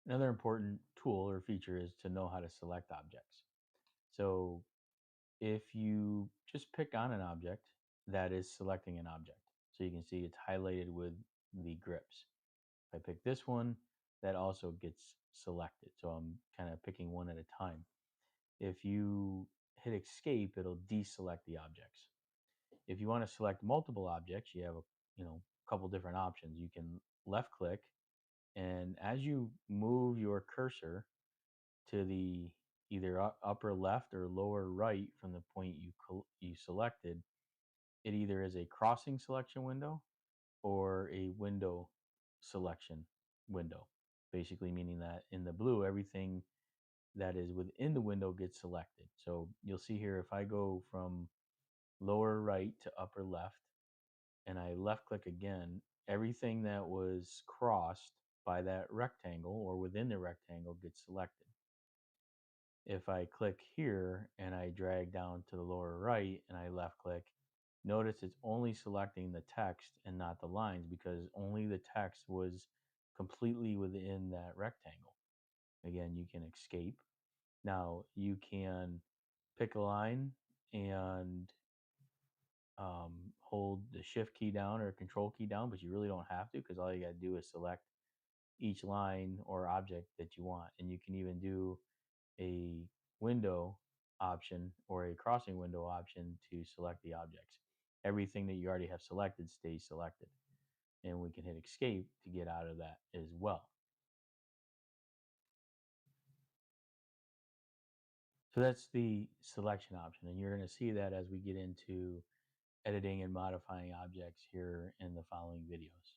Another important tool or feature is to know how to select objects. So if you just pick on an object, that is selecting an object. So you can see it's highlighted with the grips. If I pick this one, that also gets selected. So I'm kind of picking one at a time. If you hit escape, it'll deselect the objects. If you want to select multiple objects, you have a couple different options. You can left click, and as you move your cursor to the either upper left or lower right from the point you selected, it either is a crossing selection window or a window selection window. Basically meaning that in the blue, everything that is within the window gets selected. So you'll see here, if I go from lower right to upper left and I left click again, everything that was crossed by that rectangle or within the rectangle gets selected. If I click here and I drag down to the lower right and I left click, notice it's only selecting the text and not the lines because only the text was completely within that rectangle. Again, you can escape. Now you can pick a line and hold the shift key down or control key down, but you really don't have to because all you got to do is select each line or object that you want. And you can even do a window option or a crossing window option to select the objects. Everything that you already have selected stays selected. And we can hit escape to get out of that as well. So that's the selection option. And you're going to see that as we get into editing and modifying objects here in the following videos.